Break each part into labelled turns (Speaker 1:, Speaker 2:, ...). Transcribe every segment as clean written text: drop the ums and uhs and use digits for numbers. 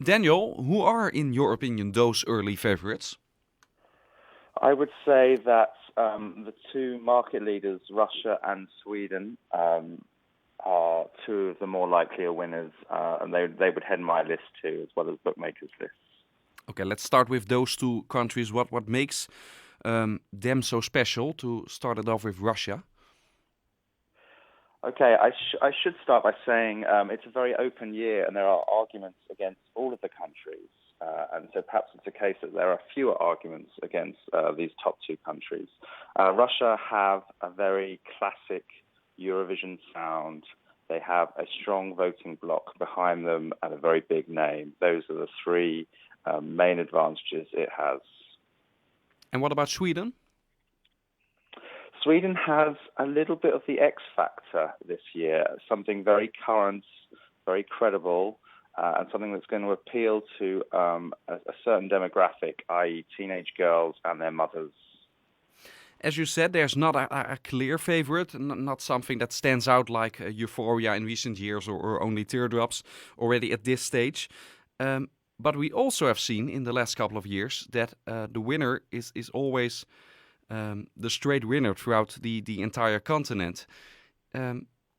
Speaker 1: Daniel, who are, in your opinion, those early favorites?
Speaker 2: I would say that the two market leaders, Russia and Sweden, are two of the more likelier winners, and they would head my list too, as well as bookmakers' lists.
Speaker 1: Okay, let's start with those two countries. What makes them so special? To start it off with Russia.
Speaker 2: Okay, I should start by saying it's a very open year, and there are arguments against all of the countries, and so perhaps it's a case that there are fewer arguments against these top two countries. Russia have a very classic Eurovision sound. They have a strong voting bloc behind them and a very big name. Those are the three main advantages it has.
Speaker 1: And what about Sweden?
Speaker 2: Sweden has a little bit of the X factor this year, something very current, very credible, and something that's going to appeal to a certain demographic, i.e. teenage girls and their mothers.
Speaker 1: As you said, there's not a clear favorite, not something that stands out like Euphoria in recent years or only Teardrops already at this stage. But we also have seen in the last couple of years that the winner is always the straight winner throughout the entire continent.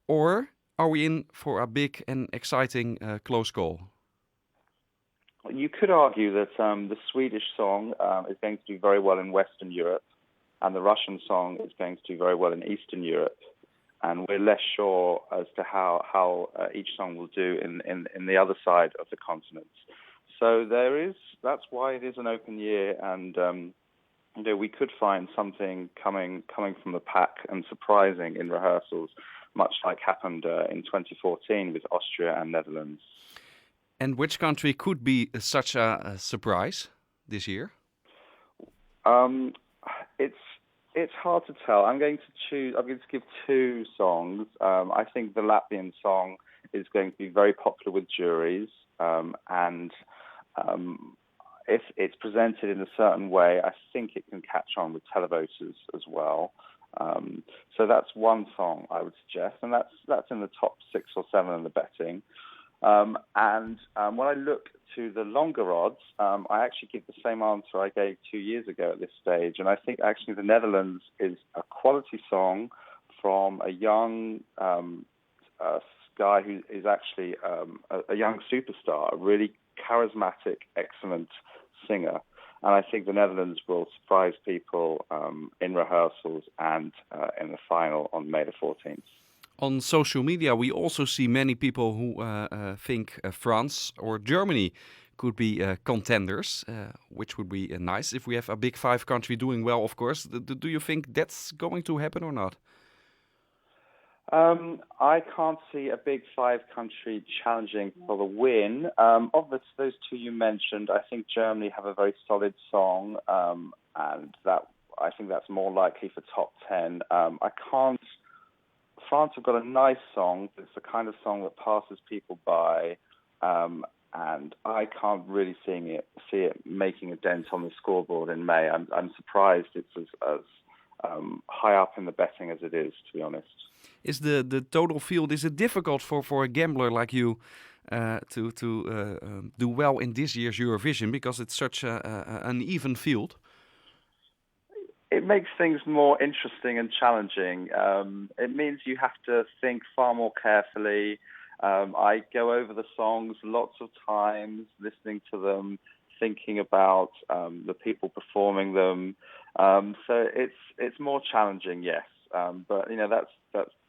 Speaker 1: Or are we in for a big and exciting close call?
Speaker 2: You could argue that the Swedish song is going to do very well in Western Europe, and the Russian song is going to do very well in Eastern Europe. And we're less sure as to how each song will do in the other side of the continent. So that's why it is an open year, and we could find something coming from the pack and surprising in rehearsals, much like happened in 2014 with Austria and Netherlands.
Speaker 1: And which country could be such a surprise this year?
Speaker 2: It's hard to tell. I'm going to give two songs. I think the Latvian song is going to be very popular with juries, and if it's presented in a certain way, I think it can catch on with televoters as well. So that's one song I would suggest, and that's in the top 6 or 7 in the betting. And when I look to the longer odds, I actually give the same answer I gave 2 years ago at this stage, and I think actually the Netherlands is a quality song from a young guy who is actually a young superstar, a really charismatic, excellent singer. And I think the Netherlands will surprise people in rehearsals and in the final on May the 14th.
Speaker 1: On social media, we also see many people who think France or Germany could be contenders, which would be nice if we have a big 5 country doing well, of course. Do you think that's going to happen or not?
Speaker 2: I can't see a big 5 country challenging for the win. Of those two you mentioned, I think Germany have a very solid song, and I think that's more likely for top 10. France have got a nice song. It's the kind of song that passes people by, and I can't really see it making a dent on the scoreboard in May. I'm surprised it's as high up in the betting as it is, to be honest.
Speaker 1: Is the total field, is it difficult for a gambler like you to do well in this year's Eurovision because it's such an even field?
Speaker 2: It makes things more interesting and challenging. It means you have to think far more carefully. I go over the songs lots of times, listening to them, thinking about the people performing them. So it's more challenging, yes. But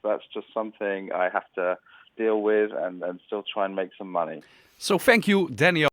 Speaker 2: that's just something I have to deal with and still try and make some money.
Speaker 1: So thank you, Daniel.